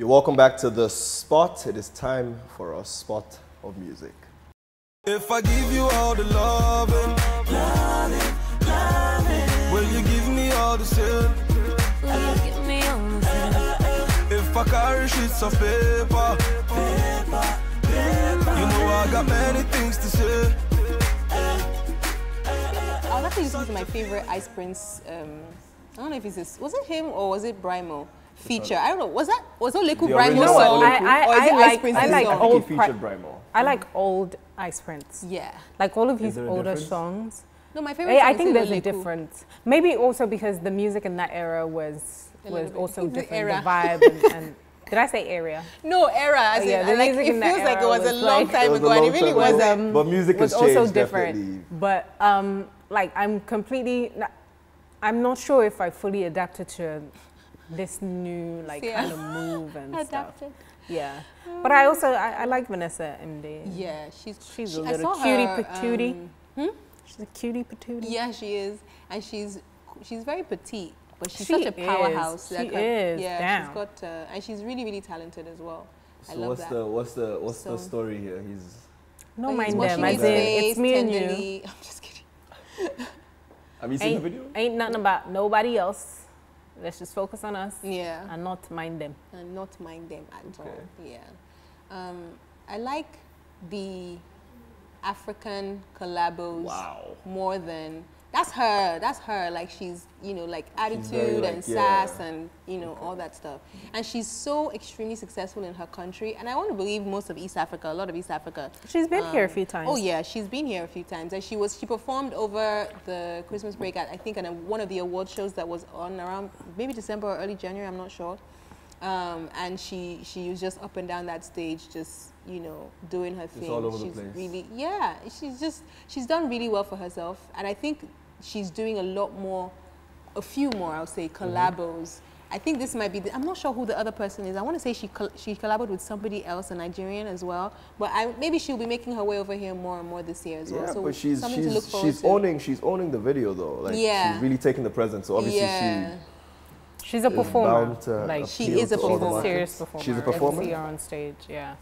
You're welcome back to The Spot. It is time for a spot of music. If I give you all the loving, will you give me all the sin? If I carry sheets of paper, you know I got many things to say. I was actually listening to my favorite Ice Prince. I don't know if it's this. Was it him or was it Brymo feature? I don't know. Was that Leku Brymo song? I like old Ice Prince. Yeah. Like all of his older songs. No, my favorite song I think there's Leku. a difference. Maybe also because the music in that era was also different. The vibe and did I say area? No, era. As yeah, in, like, it feels like it was a long time ago, and it really was. But music has also changed, different. definitely. But like I'm not sure if I fully adapted to this new kind of move and stuff. Yeah, but I also I like Vanessa MD. Yeah, she's a little cutie patootie. She's a cutie patootie. Yeah, she is, and she's very petite. But she's such a powerhouse. She is. Yeah, damn. she's got, and she's really, really talented as well. So I love that. What's the story here? No mind them. As in, it's me and you. I'm just kidding. Have you seen the video? Ain't nothing about nobody else. Let's just focus on us. Yeah. And not mind them. And not mind them at all. Yeah. I like the African collabos more than. That's her, like she's, like attitude and sass and, all that stuff. And she's so extremely successful in her country. And I want to believe most of East Africa, a lot of East Africa. She's been here a few times. Oh yeah, she's been here a few times. And she performed over the Christmas break at, I think, one of the award shows that was on around maybe December or early January, I'm not sure. And she was just up and down that stage, just, doing her thing. All over she's the place. Really, yeah, she's done really well for herself. And I think she's doing a few more, I would say, collabos. I think this might be, I'm not sure who the other person is. I want to say she collabed with somebody else, a Nigerian as well. But maybe she'll be making her way over here more and more this year as well. So but she's owning the video though. Like she's really taking the presence. So obviously she's a performer. She is a performer. Serious performer. She's a performer. See her on stage, yeah.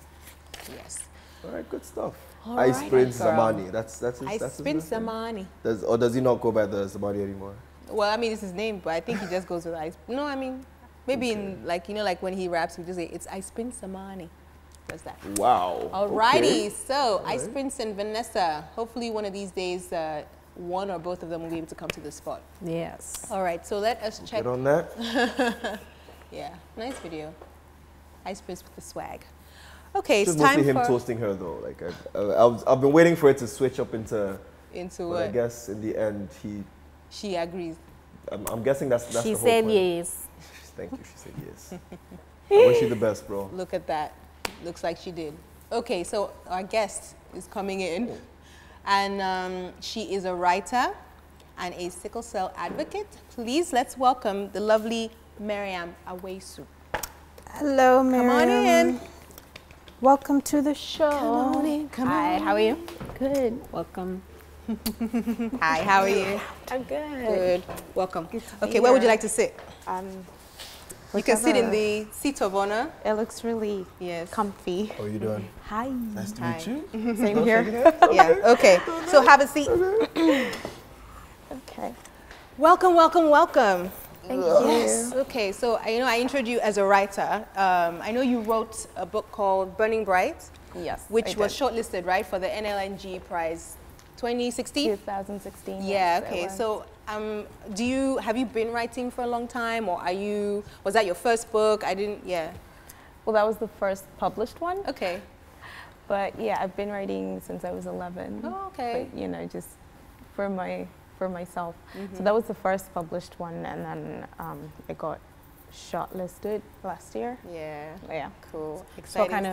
Yes. All right, good stuff. Ice Prince Zamani. That's his Ice Prince Zamani. Does he not go by the Zamani anymore? Well, I mean, it's his name, but I think he just goes with Ice. No, I mean, maybe in like when he raps, he just say it's Ice Prince Zamani. What's that? Wow. Alrighty, so Ice Prince and Vanessa. Hopefully, one of these days, one or both of them will be able to come to the spot. Yes. All right, so let us check. Get on that. Yeah, nice video. Ice Prince with the swag. Okay, it's time for... mostly him toasting her though. Like I've been waiting for it to switch up into what? I guess in the end she agrees. I'm guessing that's the whole She said point. yes. Thank you. She said yes. I wish you the best, bro. Look at that. Looks like she did. Okay, so our guest is coming in, and she is a writer and a sickle cell advocate. Please let's welcome the lovely Maryam Awaisu. Hello, Mariam. Come on in. Welcome to the show. Come on in. Hi, how are you? Good. Welcome. Hi, how are you? I'm good. Good. Welcome. Okay, where would you like to sit? You can sit in whichever. the seat of honor. It looks really comfy. How are you doing? Hi. Nice to meet you. Same here. Yeah. Okay. So have a seat. Okay. Welcome, welcome, welcome. Thank Yes. you. Okay. So I introduced you as a writer. I know you wrote a book called Burning Bright. Yes. Which was shortlisted, right, for the NLNG Prize 2016? 2016. Yeah, yes, okay. it was. So have you been writing for a long time, or was that your first book? Well, that was the first published one. Okay. But yeah, I've been writing since I was 11. Oh, okay. But, just for myself. So that was the first published one, and then it got shortlisted last year. Yeah. Yeah. Cool. So Exciting. what kind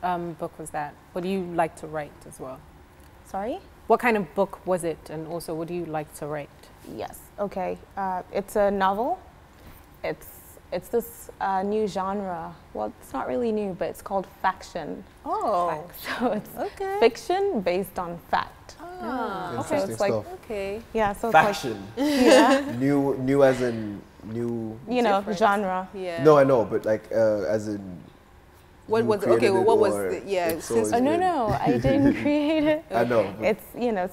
of book was that? What do you like to write as well? Sorry? What kind of book was it, and also what do you like to write? Yes. Okay. It's a novel. It's this new genre. Well, it's not really new, but it's called faction. Oh. So it's fiction based on fact. Ah. Okay. So it's like Okay. yeah. So Faction. it's like yeah. New as in new. Genre. Yeah. No, I know, but like as in What was okay? Well, what was no, I didn't create it. I know. It's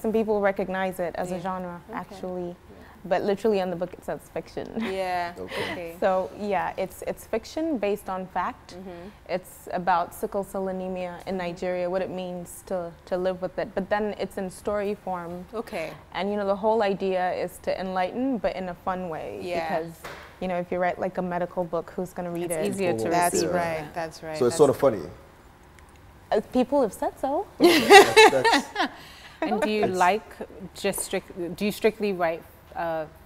some people recognize it as a genre actually, but literally on the book it says fiction. Yeah. Okay. So yeah, it's fiction based on fact. It's about sickle cell anemia in Nigeria, what it means to live with it. But then it's in story form. Okay. And the whole idea is to enlighten, but in a fun way. Yeah. Because if you write like a medical book, who's going to read it? It's easier to That's receive. right. That's right. So it's sort of funny. People have said so. And do you do you strictly write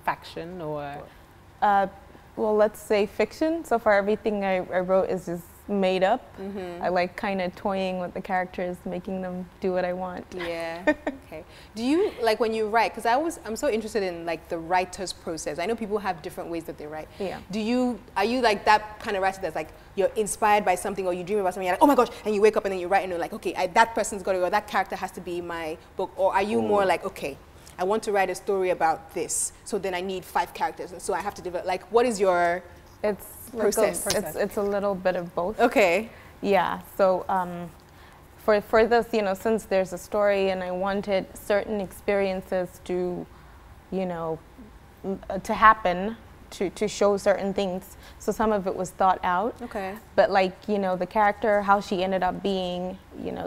faction or? Well, let's say fiction. So far, everything I wrote is just made up. I like kind of toying with the characters, making them do what I want. Yeah. Okay. Do you like when you write? Because I'm so interested in like the writer's process. I know people have different ways that they write. Yeah. Are you like that kind of writer that's like you're inspired by something or you dream about something, you're like, oh my gosh, and you wake up and then you write and you're like, okay, that person's got to go, that character has to be my book, or are you more like, okay, I want to write a story about this, so then I need 5 characters, and so I have to develop. Like, what is your process? It's a little bit of both. Okay. Yeah. So for this, since there's a story, and I wanted certain experiences to, to happen, to show certain things. So some of it was thought out. Okay. But like, the character, how she ended up being,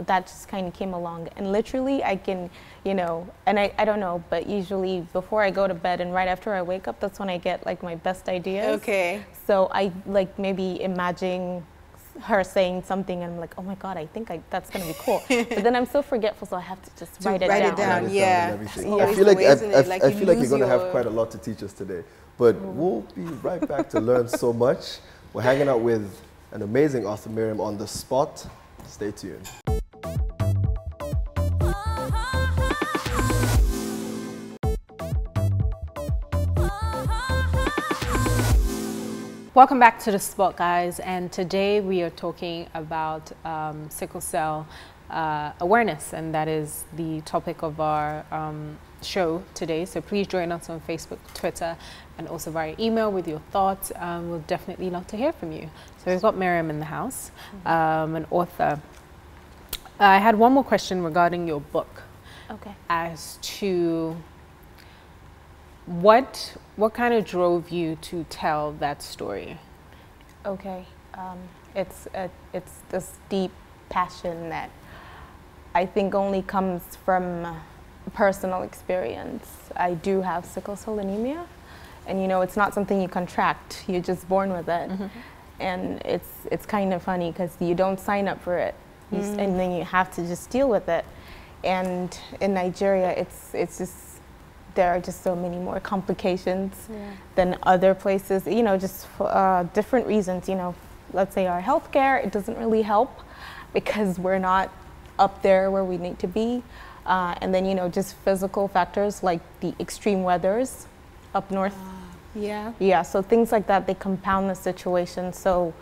that just kind of came along. And literally I can, and I don't know, but usually before I go to bed and right after I wake up, that's when I get like my best ideas. Okay. So I like maybe imagine her saying something and I'm like, oh my God, I think that's going to be cool. But then I'm so forgetful, so I have to just write it down. Yeah. I feel like you're going to have quite a lot to teach us today. But we'll be right back to learn so much. We're hanging out with an amazing author, Mariam, on the spot. Stay tuned. Welcome back to The Spot, guys, and today we are talking about sickle cell awareness, and that is the topic of our show today. So please join us on Facebook, Twitter, and also via email with your thoughts. We'll definitely love to hear from you. So we've got Mariam in the house, an author. I had one more question regarding your book. Okay. As to what kind of drove you to tell that story? Okay, it's this deep passion that I think only comes from personal experience. I do have sickle cell anemia, and it's not something you contract. You're just born with it, and it's kind of funny because you don't sign up for it, and then you have to just deal with it. And in Nigeria, it's just, there are just so many more complications than other places, just for different reasons. Let's say our healthcare, it doesn't really help because we're not up there where we need to be. And then, just physical factors like the extreme weathers up north. Yeah, so things like that, they compound the situation. So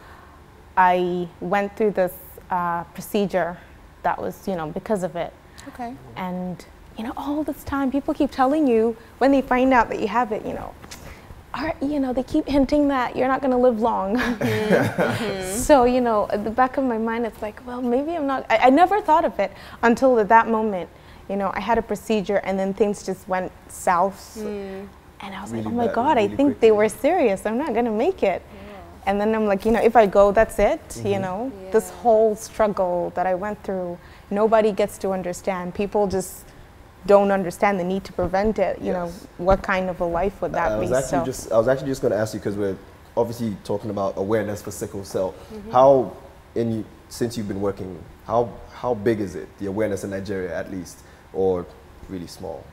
I went through this procedure that was, because of it. Okay. And all this time, people keep telling you when they find out that you have it, they keep hinting that you're not going to live long. So, at the back of my mind, it's like, well, maybe I'm not. I never thought of it until at that moment. I had a procedure and then things just went south. And I was like, oh my God, I think they were serious. I'm not going to make it. And then I'm like, if I go, that's it. This whole struggle that I went through, nobody gets to understand. People just don't understand the need to prevent it. What kind of a life would that be? I was actually just going to ask you, because we're obviously talking about awareness for sickle cell. Since you've been working, how big is it, the awareness in Nigeria at least, or really small?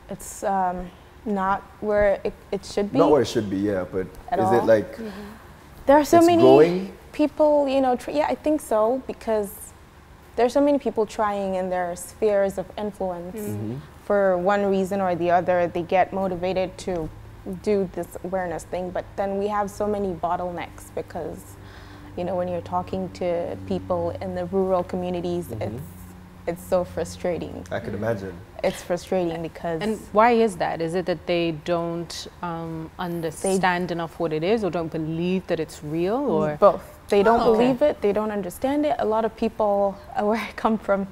It's not where it should be. Not where it should be, yeah, but is it like there are so many growing? People, yeah, I think so, because there's so many people trying in their spheres of influence. For one reason or the other, they get motivated to do this awareness thing, but then we have so many bottlenecks because, when you're talking to people in the rural communities, it's so frustrating. I can imagine. It's frustrating because... And why is that? Is it that they don't understand enough what it is, or don't believe that it's real, or? Both. They don't believe it, they don't understand it. A lot of people, where I come from,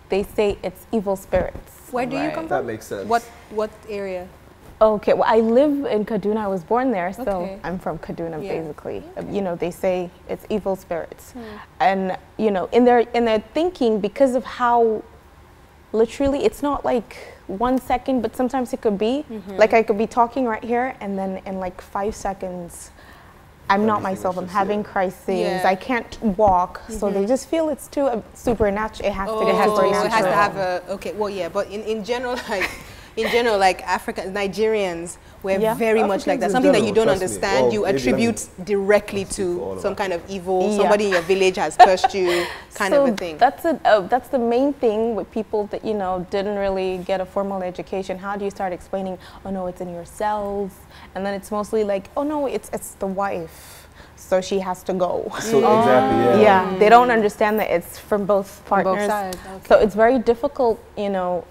they say it's evil spirits. Where do you come from? That makes sense. What area? Okay, well, I live in Kaduna. I was born there, so I'm from Kaduna, basically. Okay. You know, they say it's evil spirits. And, you know, in their thinking, because of how literally, it's not like 1 second, but sometimes it could be. Like I could be talking right here, and then in like 5 seconds, I'm not myself. I'm having crises. I can't walk. So they just feel it's too supernatural. It has to be supernatural. It has to have a, but in general, like African Nigerians, we're very much like that. Something that you don't understand, you attribute directly to some kind of evil. Somebody in your village has cursed you, kind of a thing. That's the main thing with people that, you know, didn't really get a formal education. How do you start explaining, oh no, it's in your cells? And then it's mostly like, oh no, it's the wife, so she has to go. So exactly, yeah. They don't understand that it's from both partners. Both sides. So it's very difficult, you know,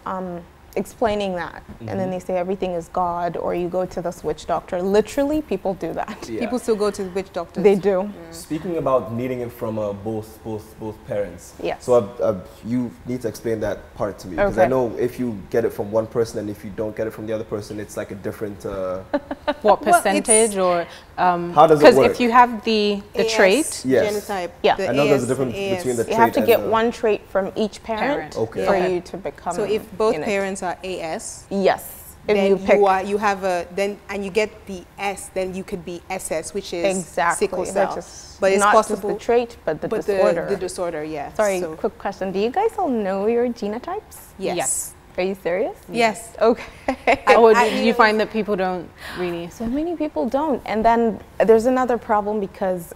explaining that, and then they say everything is God, or you go to this witch doctor. Literally, people do that. People still go to the witch doctors. They do. Speaking about needing it from both parents. Yes. So you need to explain that part to me, because I know if you get it from one person and if you don't get it from the other person, it's like a different. What percentage, or how does it work? Because if you have the trait, genotype, I know there's a difference between the trait. You have to get one trait from each parent for you to become. So if both parents are AS, then you have a and you get the S, then you could be SS, which is sickle cell. But it's not possible just the trait, but the disorder. The disorder, Sorry, quick question. Do you guys all know your genotypes? Yes. Are you serious? Yes. Okay. Or do you find that people don't really? So many people don't. And then there's another problem because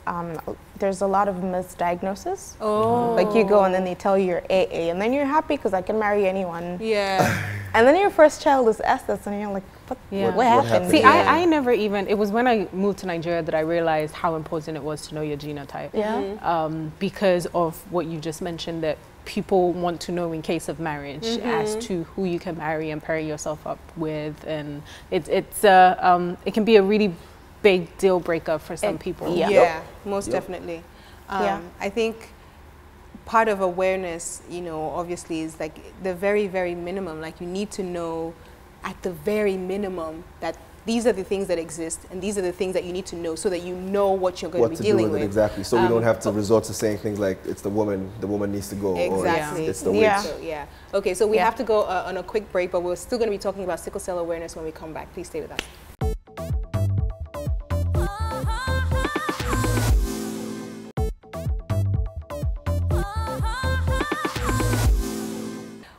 there's a lot of misdiagnosis. Oh. Like you go and then they tell you you're AA, and then you're happy because I can marry anyone. Yeah. And then your first child is SS, and you're like, what happened? See, I never even, it was when I moved to Nigeria that I realized how important it was to know your genotype. Yeah. Because of what you just mentioned, that people want to know in case of marriage as to who you can marry and pair yourself up with, and it can be a really big deal breaker for some people. Yeah, most definitely. I think part of awareness, you know, obviously is like the very, very minimum. Like you need to know at the very minimum that these are the things that exist, and these are the things that you need to know, so that you know what you're going to be dealing with. Exactly. So we don't have to resort to saying things like it's the woman needs to go. Exactly. Or it's the witch. So, okay, so we have to go on a quick break, but we're still going to be talking about sickle cell awareness when we come back. Please stay with us.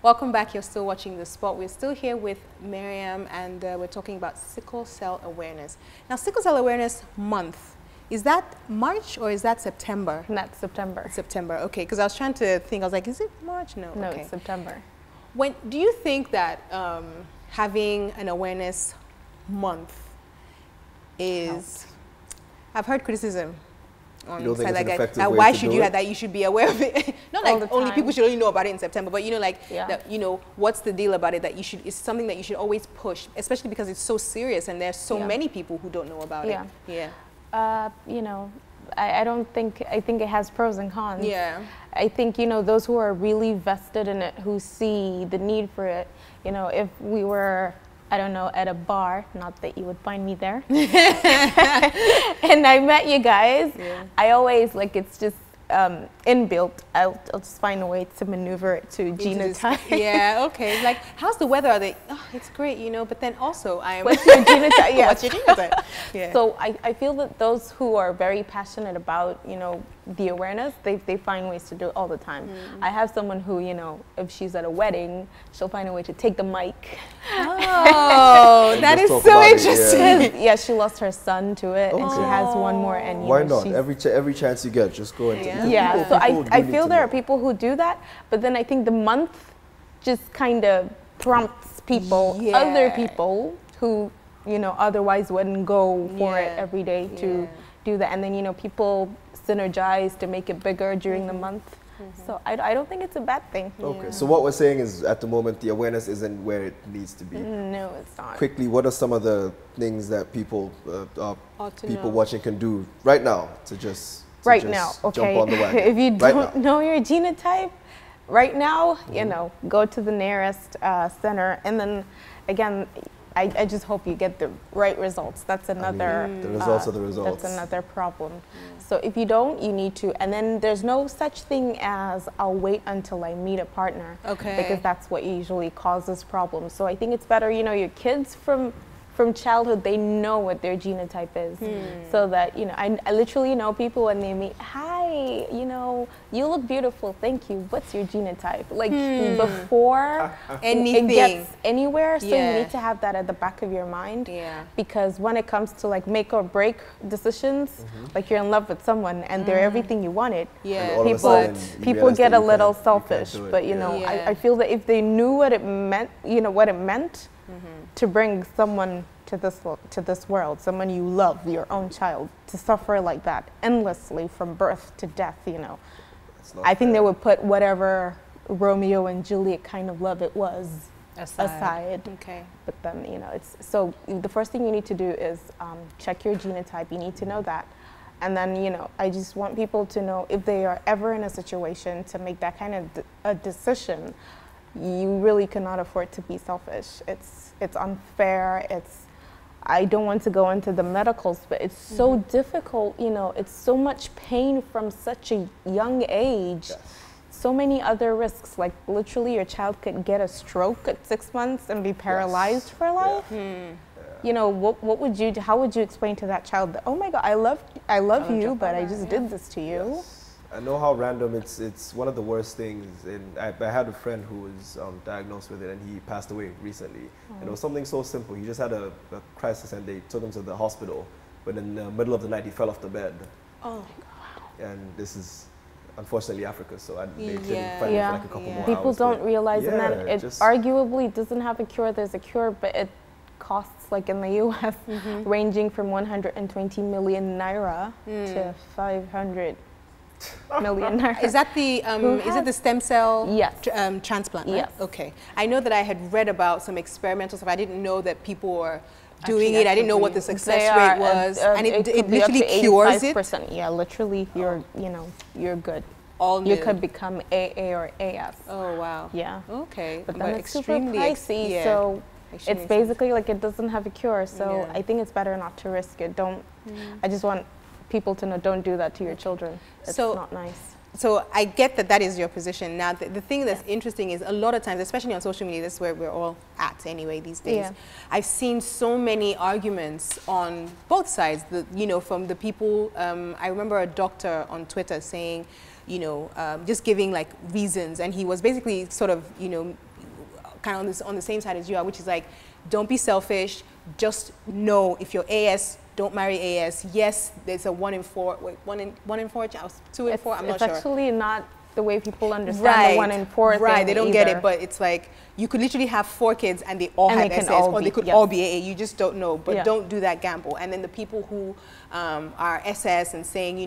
Welcome back. You're still watching The Spot. We're still here with Mariam, and we're talking about sickle cell awareness. Now, sickle cell awareness month, is that March or is that September? That's September. September, okay. Because I was trying to think, I was like, is it March? No, no, it's September. When do you think that having an awareness month is? I've heard criticism. You don't think it's an effective way why to should do you it? have that? You should be aware of it. Not like only people should only know about it in September, but you know, like that, you know, what's the deal about it? That you should, it's something that you should always push, especially because it's so serious and there's so many people who don't know about it. Yeah. You know, I think it has pros and cons. Yeah. I think, you know, those who are really vested in it, who see the need for it, you know, if we were, I don't know, at a bar, not that you would find me there, and I met you guys, I always, like, it's just inbuilt. I'll just find a way to maneuver it to genotype. Yeah, okay. Like, how's the weather? Are they, oh, it's great, you know, but then also I'm... What's your genotype? Yeah. What's your genotype? Yeah. So I feel that those who are very passionate about, you know, the awareness, they find ways to do it all the time. I have someone who, you know, if she's at a wedding, she'll find a way to take the mic. Oh, that is so interesting. Yeah, she lost her son to it, and she has one more. And why not? Every chance you get, just go into it. Yeah, so I feel there are people who do that, but then I think the month just kind of prompts people, other people who, you know, otherwise wouldn't go for it every day to do that. And then, you know, people synergize to make it bigger during the month. So I don't think it's a bad thing. Okay, so what we're saying is at the moment the awareness isn't where it needs to be. No, it's not. Quickly, what are some of the things that people watching can do right now to just jump on the wagon? If you don't know your genotype right now, you know, go to the nearest center, and then again, I just hope you get the right results. That's another the results are the results. That's another problem. So if you don't, you need to. And then there's no such thing as I'll wait until I meet a partner. Okay. Because that's what usually causes problems. So I think it's better, you know, your kids from childhood, they know what their genotype is. So that, you know, I literally know people when they meet, hi, you know, you look beautiful, thank you, what's your genotype? Like before anything it gets anywhere, so you need to have that at the back of your mind. Because when it comes to like make or break decisions, like you're in love with someone and they're everything you wanted, people get a little selfish. But you know, I feel that if they knew what it meant, you know, what it meant to bring someone to this world, someone you love, your own child, to suffer like that endlessly from birth to death, you know, I think they would put whatever Romeo and Juliet kind of love it was aside. Okay. But then, you know, it's so the first thing you need to do is check your genotype. You need to know that. And then, you know, I just want people to know if they are ever in a situation to make that kind of a decision, you really cannot afford to be selfish. It's unfair. I don't want to go into the medicals, but it's so difficult, you know, it's so much pain from such a young age. So many other risks, like literally your child could get a stroke at 6 months and be paralyzed for life. You know, what would you do? How would you explain to that child that, oh my God, I love you, but I just did this to you? I know how random it's one of the worst things. And I had a friend who was diagnosed with it, and he passed away recently. And it was something so simple. He just had a crisis, and they took him to the hospital. But in the middle of the night, he fell off the bed. Oh, wow. And this is unfortunately Africa, so they didn't find it for like a couple more hours. People don't realize, and then it arguably doesn't have a cure. There's a cure, but it costs, like in the U.S., ranging from 120 million naira to 500 million naira. Is that the is it the stem cell transplant? Right? Yes. Okay. I know that I had read about some experimental stuff. I didn't know that people were doing it. I didn't know what the success rate was, and it literally cures it. Yeah, literally, you're you're good. You could become AA or AS. Oh wow. Yeah. Okay. But then it's super pricey, so it's basically like it doesn't have a cure. So I think it's better not to risk it. Don't. I just want people to know, don't do that to your children. It's not nice. So I get that is your position. Now, the thing that's interesting is a lot of times, especially on social media, this is where we're all at anyway these days. I've seen so many arguments on both sides, from the people. I remember a doctor on Twitter saying, just giving like reasons, and he was basically sort of, kind of on the same side as you are, which is like, don't be selfish, just know if you're AS, don't marry AS. Yes, there's a 1 in 4, wait, 1 in 4 chance, 2 in 4, I'm not sure. It's actually not the way people understand the 1 in 4 thing. Right, they don't get it, but it's like, you could literally have 4 kids and they all have SS, or they could all be AA, you just don't know, but don't do that gamble. And then the people who are SS and saying,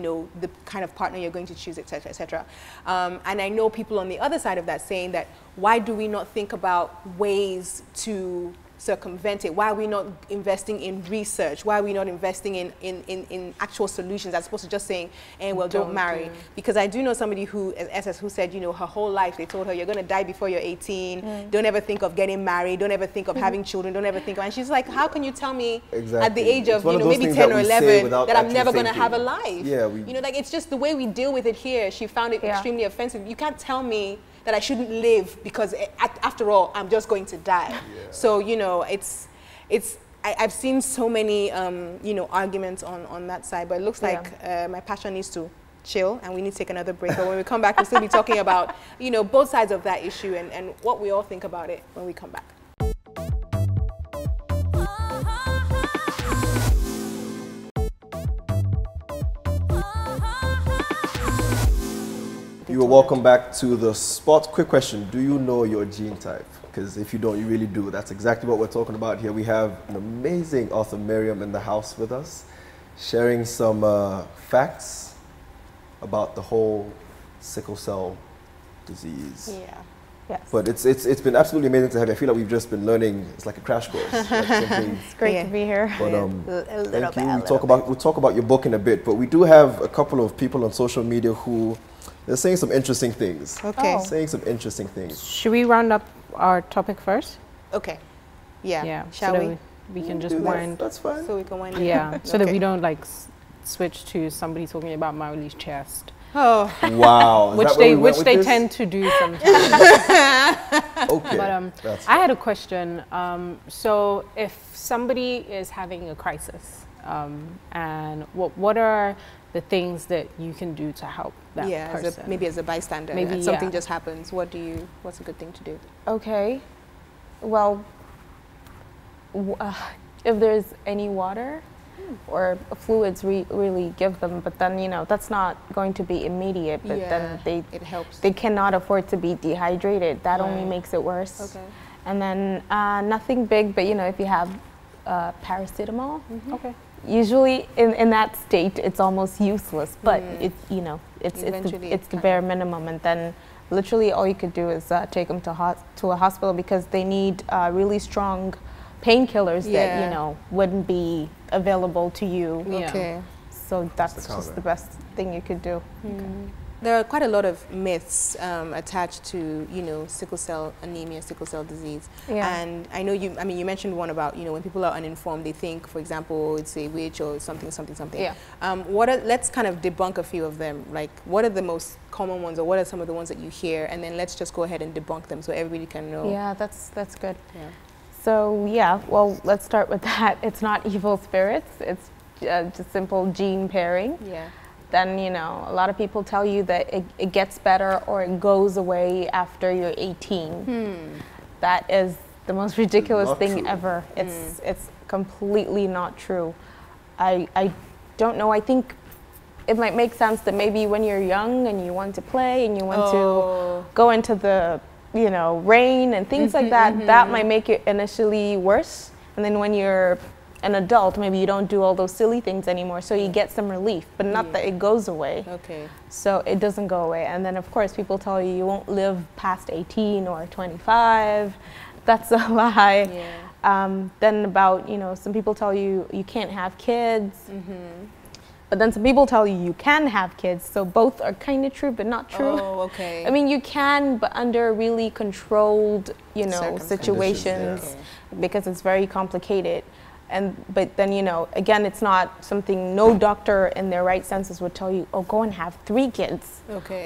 the kind of partner you're going to choose, etc., etc. And I know people on the other side of that saying that, why do we not think about ways to circumvent it? Why are we not investing in research? Why are we not investing in actual solutions as opposed to just saying, don't marry? Because I do know somebody who, as SS, who said, her whole life they told her, you're going to die before you're 18. Don't ever think of getting married. Don't ever think of having children. Don't ever think of, and she's like, how can you tell me at the age of, maybe 10 or 11 that I'm never going to have a life? Yeah, like it's just the way we deal with it here. She found it extremely offensive. You can't tell me that I shouldn't live because after all, I'm just going to die. So, I've seen so many, arguments on that side, but it looks like my passion needs to chill and we need to take another break. But when we come back, we'll still be talking about, both sides of that issue and what we all think about it when we come back. You are welcome back to the spot. Quick question, do you know your gene type? Because if you don't, you really do. That's exactly what we're talking about here. We have an amazing author, Mariam, in the house with us, sharing some facts about the whole sickle cell disease. Yeah. Yes. But it's been absolutely amazing to have you. I feel like we've just been learning. It's like a crash course. It's great to be here. But thank you. We'll talk about your book in a bit. But we do have a couple of people on social media who they're saying some interesting things. Okay. Saying some interesting things. Should we round up our topic first? Okay. Yeah. Yeah. Shall so we? That we can just wind. That's fine. So we can wind. Yeah. So that we don't like switch to somebody talking about Marley's chest. Oh. Wow. which they tend to do sometimes. Okay. But I had a question. So if somebody is having a crisis, and what are the things that you can do to help that person? Maybe as a bystander, maybe something just happens. What's a good thing to do? Okay. Well, if there's any water or fluids, really give them. But then, you know, that's not going to be immediate. But then it helps. They cannot afford to be dehydrated. That only makes it worse. Okay. And then nothing big, but you know, if you have paracetamol. Okay. Usually in that state, it's almost useless. But it's the bare minimum. And then literally all you could do is take them to a hospital because they need really strong painkillers that, you know, wouldn't be available to you. Okay. So that's just the best thing you could do. Okay. There are quite a lot of myths attached to, you know, sickle cell anemia, sickle cell disease. Yeah. And I know you mentioned one about, you know, when people are uninformed, they think, for example, it's a witch or something. Yeah. Let's kind of debunk a few of them. Like, what are the most common ones, or what are some of the ones that you hear? And then let's just go ahead and debunk them so everybody can know. Yeah, that's good. Yeah. So yeah, well, let's start with that. It's not evil spirits. It's just simple gene pairing. Yeah. Then, you know, a lot of people tell you that it gets better or it goes away after you're 18. That is the most ridiculous thing ever. It's completely not true. I don't know. I think it might make sense that maybe when you're young and you want to play and you want to go into the, you know, rain and things like that, that might make it initially worse. And then when you're an adult, maybe you don't do all those silly things anymore, so you get some relief, but not that it goes away. Okay. So it doesn't go away. And then of course people tell you you won't live past 18 or 25. That's a lie. Yeah. Then about, you know, some people tell you you can't have kids. But then some people tell you you can have kids, so both are kind of true, but not true. Oh, okay. I mean, you can, but under really controlled, you know, situations, because it's very complicated. But then, you know, again, it's not something no doctor in their right senses would tell you, oh, go and have 3 kids,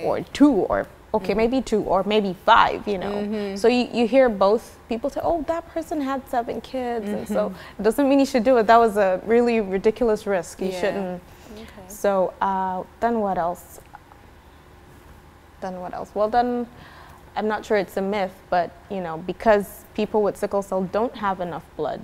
or 2, or maybe 2, or maybe 5, you know. So you hear both people say, oh, that person had 7 kids, and so it doesn't mean you should do it. That was a really ridiculous risk. You shouldn't. So then what else? Well, then I'm not sure it's a myth, but, you know, because people with sickle cell don't have enough blood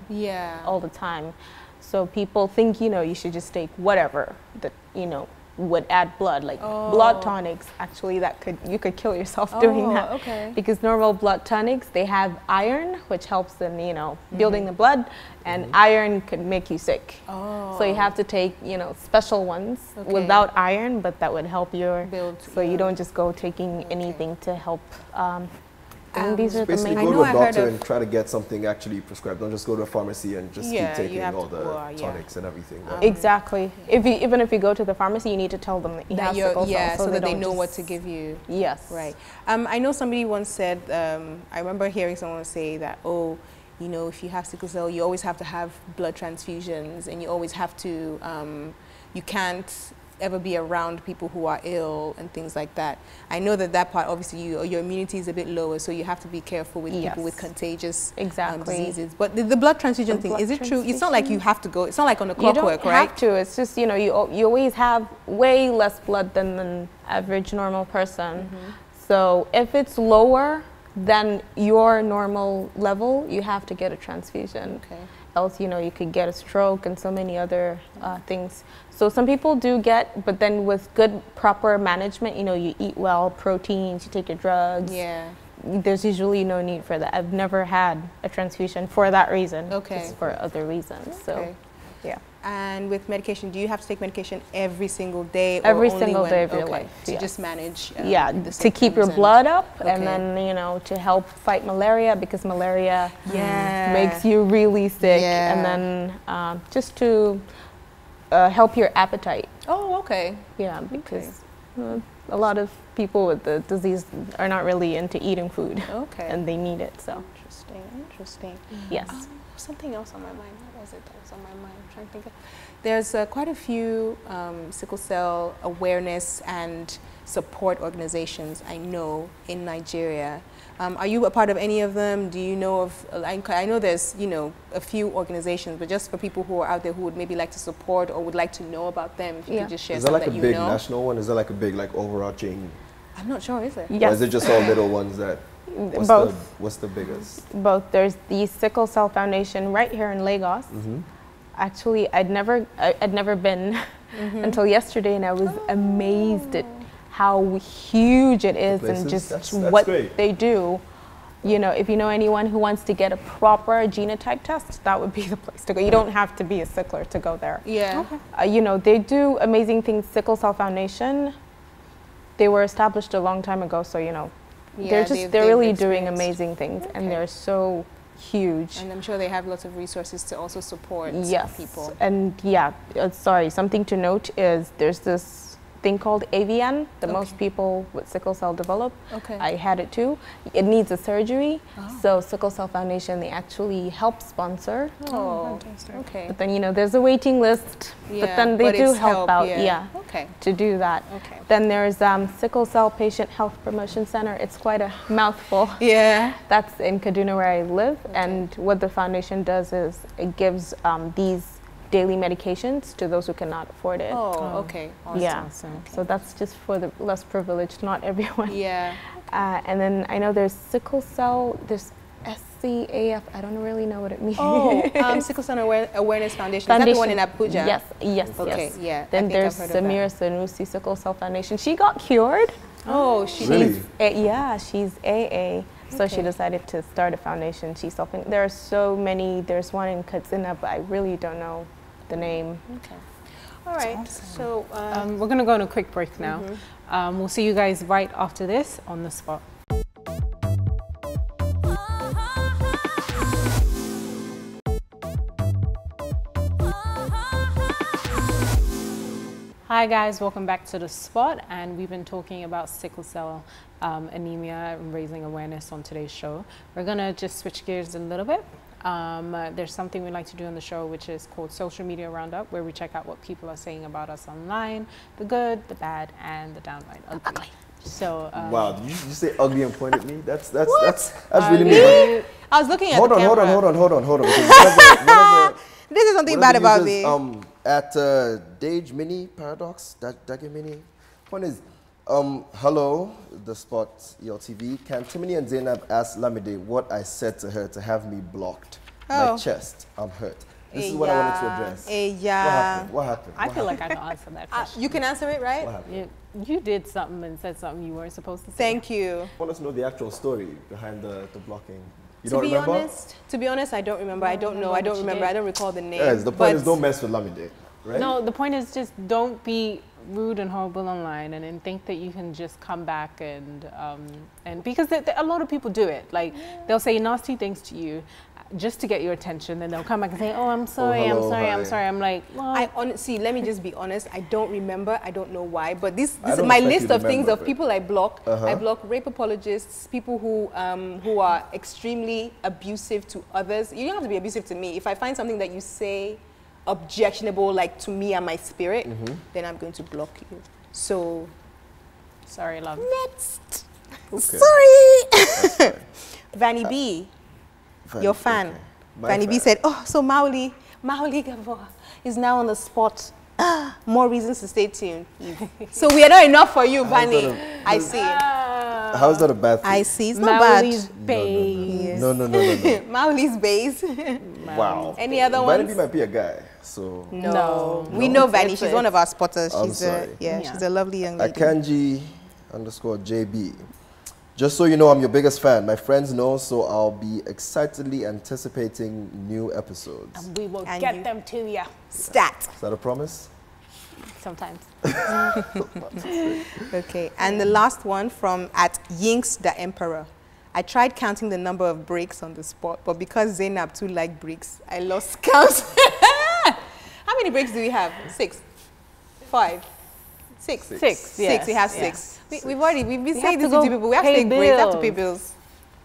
all the time. So people think, you know, you should just take whatever that, you know, would add blood, like blood tonics. Actually, you could kill yourself doing that. Okay. Because normal blood tonics, they have iron, which helps in, you know, building the blood, and iron could make you sick. So you have to take, you know, special ones without iron, but that would help your build. So you don't just go taking anything to help. These are the main. Basically, go to a doctor and try to get something actually prescribed. Don't just go to a pharmacy and just keep taking all the tonics and everything. Exactly. Even if you go to the pharmacy, you need to tell them that you have sickle cell, so that they know what to give you. Yes. Right. I know somebody once said, I remember hearing someone say that, oh, you know, if you have sickle cell, you always have to have blood transfusions, and you always have to, you can't ever be around people who are ill and things like that. I know that part, obviously, your immunity is a bit lower, so you have to be careful with people with contagious diseases. But the blood transfusion thing, is it true? It's not like you have to go. It's not like on a clockwork, right? You don't have to. It's just, you know, you always have way less blood than an average normal person. So if it's lower than your normal level, you have to get a transfusion. Else, you know, you could get a stroke and so many other things. So some people do get, but then with good, proper management, you know, you eat well, proteins, you take your drugs. Yeah. There's usually no need for that. I've never had a transfusion for that reason. Just for other reasons. So, yeah. And with medication, do you have to take medication every single day? Every single day of your life. To just manage. To keep your blood up, and then, you know, to help fight malaria, because malaria makes you really sick, and then just to help your appetite. Oh, okay. Yeah, because a lot of people with the disease are not really into eating food. Okay. And they need it, so. Interesting. Yes. Something else on my mind. What was it that was on my mind? I'm trying to think of. There's quite a few sickle cell awareness and support organizations I know in Nigeria. Are you a part of any of them? Do you know of, I know there's, you know, a few organizations, but just for people who are out there who would maybe like to support or would like to know about them, if you could just share some that you know. Is that like a big national one? Is that like a big, like, overarching? I'm not sure, is it? Yes. Or is it just all little ones that, what's the biggest? Both. There's the Sickle Cell Foundation right here in Lagos. Actually, I'd never been until yesterday, and I was amazed at how huge it is and just that's what great. They do. You know, if you know anyone who wants to get a proper genotype test, that would be the place to go. You don't have to be a sickler to go there. Yeah. Okay. You know, they do amazing things. Sickle Cell Foundation, they were established a long time ago, so, you know, they're really doing amazing things, and they're so huge. And I'm sure they have lots of resources to also support people. And sorry, something to note is there's this thing called AVN that most people with sickle cell develop. I had it too. It needs a surgery. So Sickle Cell Foundation, they actually help sponsor. Oh, okay. But then, you know, there's a waiting list. But then they do help out, to do that. Then there's Sickle Cell Patient Health Promotion Center. It's quite a mouthful. That's in Kaduna, where I live. And what the foundation does is it gives these daily medications to those who cannot afford it. Oh, okay. Awesome. Yeah. So that's just for the less privileged, not everyone. And then I know there's sickle cell, there's SCAF, I don't really know what it means. Oh, Sickle Cell Awareness Foundation. Is that the one in Abuja? Yes. Then there's Samira Sanusi Sickle Cell Foundation. She got cured. Oh, she's AA. So she decided to start a foundation. She's helping. There are so many. There's one in Katsina, but I really don't know the name. Okay. All right. Awesome. So we're going to go on a quick break now. We'll see you guys right after this on the spot. Hi guys, welcome back to The Spot, and we've been talking about sickle cell anemia and raising awareness on today's show. We're gonna just switch gears a little bit. There's something we like to do on the show which is called Social Media Roundup, where we check out what people are saying about us online, the good, the bad, and the downright ugly. So wow, did you say ugly and point at me? That's really mean. I was looking at hold on. This is something bad about me. At Dage Mini Paradox, Dage Mini. Point is, hello, The Spot ELTV. Can Timini and Zainab ask Lamide what I said to her to have me blocked? My chest, I'm hurt. This is what I wanted to address. What happened? I feel like I can answer that question. You can answer it, right? What happened? You did something and said something you weren't supposed to say. Thank you. I want us to know the actual story behind the blocking. To be honest, I don't remember. I don't know. I don't remember. I don't recall the name. Yes, the point is don't mess with Lamide, right? No, the point is just don't be rude and horrible online, and then think that you can just come back and because a lot of people do it. Like they'll say nasty things to you just to get your attention, then they'll come back and say, "Oh, I'm sorry, I'm sorry." I'm like, well, I honestly, let me just be honest. I don't remember. I don't know why, but this is my list of things of people I block. I block rape apologists, people who are extremely abusive to others. You don't have to be abusive to me. If I find something that you say objectionable, like to me and my spirit, then I'm going to block you. So, sorry, love. Next. Okay. Sorry. Vanny B. Your fan. Okay. Vanny B said, oh, so Mauli Gabor is now on the spot. More reasons to stay tuned. So we are not enough for you, Vanny. I see. How is that a bad thing? I see. It's not bad. Base. No. Mauli's base. Wow. Any other ones? Vanny B might be a guy. So no. We know Vanny. She's one of our spotters. She's a lovely young lady. Akanji _JB. Just so you know, I'm your biggest fan. My friends know, so I'll be excitedly anticipating new episodes. And we will get them to you. Stat. Is that a promise? Sometimes. Okay, and the last one from @Yinks the Emperor. I tried counting the number of breaks on the spot, but because Zainab too liked breaks, I lost count. How many breaks do we have? 6, 5, 6. 6. Yes. We have 6. We've been saying this to people. We have to pay take breaks. We have to pay bills. bills.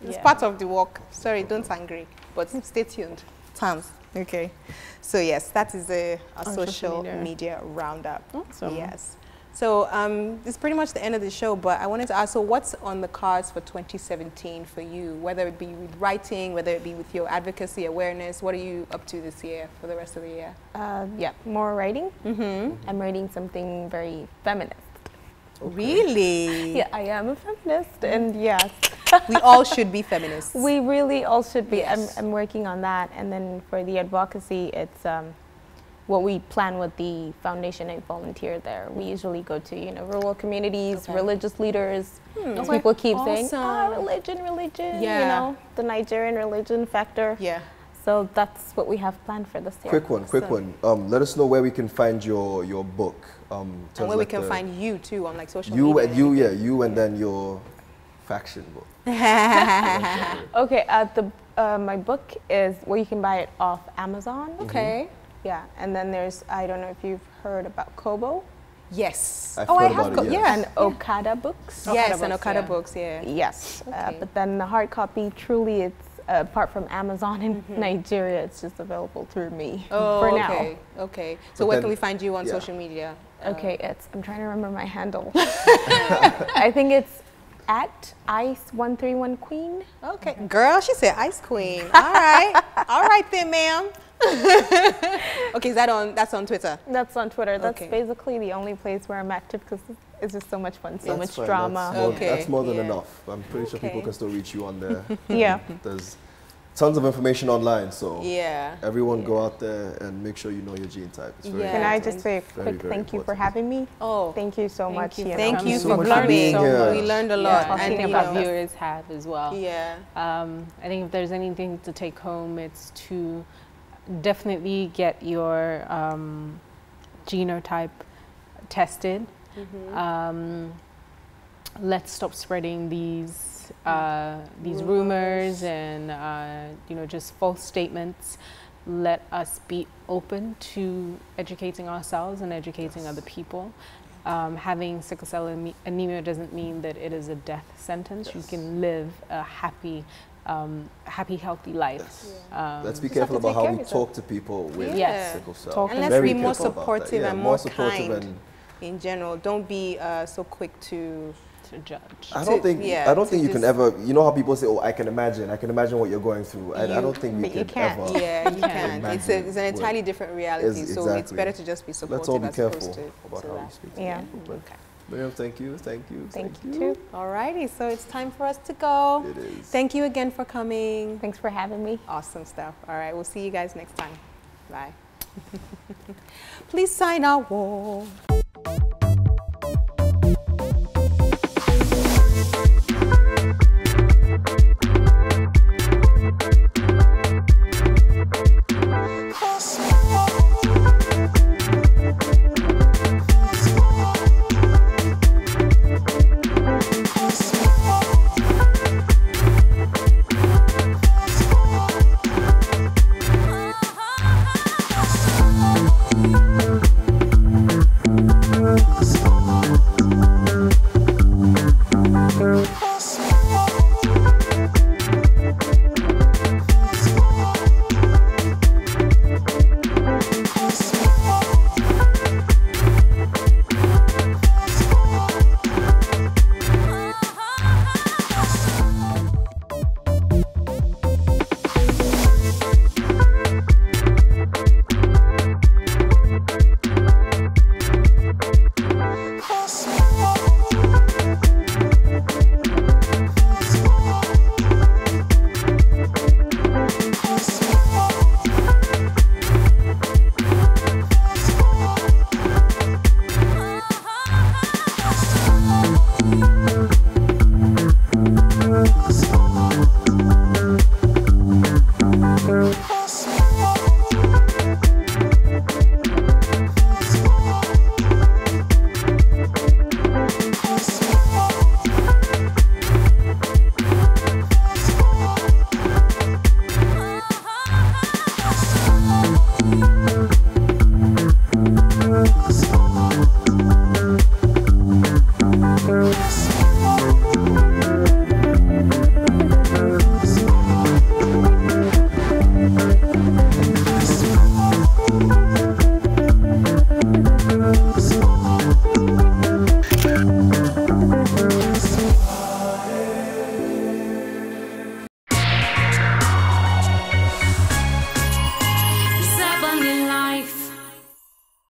It's Yeah. part of the work. Sorry, don't angry, but stay tuned. Tams. Okay. So yes, that is a social media roundup. Awesome. Yes. So it's pretty much the end of the show, but I wanted to ask, so what's on the cards for 2017 for you, whether it be with writing, whether it be with your advocacy, awareness? What are you up to this year for the rest of the year? Yeah, more writing. I'm writing something very feminist. Okay. Really? Yeah, I am a feminist, and yes. We all should be feminists. We really all should be. Yes. I'm working on that. And then for the advocacy, it's what we plan with the foundation and volunteer there. We usually go to, rural communities, religious leaders. People keep saying, religion, yeah. The Nigerian religion factor. Yeah. So that's what we have planned for this year. Quick one. Let us know where we can find your book. And where we can find you too on like social media. You and then your faction book. Okay, my book is, you can buy it off Amazon. Okay. Yeah, and then there's, I don't know if you've heard about Kobo. Yes. I have yes. Yeah. And Okada books. Yes, and Okada books, yeah. Yes, Okay. but then the hard copy, truly, it's apart from Amazon in Nigeria, it's just available through me for now. Okay, okay. So where can we find you on social media? Okay, I'm trying to remember my handle. I think it's @Ice131Queen. Okay, girl, she said Ice Queen. All right then, ma'am. Okay, that's on Twitter? That's on Twitter. That's Okay. basically the only place where I'm active because it's just so much fun, so much fine. drama. That's more than Yeah. enough. I'm pretty sure people can still reach you on there. Yeah. There's tons of information online, so Yeah. everyone go out there and make sure you know your gene type. It's very Yeah. Can I important. just say a Very, quick very thank you for important. having me? Oh, Thank you so much. you. thank you so for much for being coming. here. We learned a lot. Yeah, And and our viewers have as well. Yeah. I think if there's anything to take home, it's to definitely get your genotype tested. Let's stop spreading these rumors and just false statements. Let us be open to educating ourselves and educating other people. Having sickle cell anemia doesn't mean that it is a death sentence. You can live a happy, healthy life. Let's be careful about how we talk to people with sickle cell. And let's be more supportive and more kind in general. Don't be so quick to judge. I don't think you can ever. You know how people say, "Oh, I can imagine what you're going through." I don't think we can ever. Yeah, you can. It's an entirely different reality. So it's better to just be supportive. Let's all be careful about how we speak. Yeah. Okay. Mariam, thank you. Thank you too. Alrighty, so it's time for us to go. It is. Thank you again for coming. Thanks for having me. Awesome stuff. All right, we'll see you guys next time. Bye. Please sign our wall.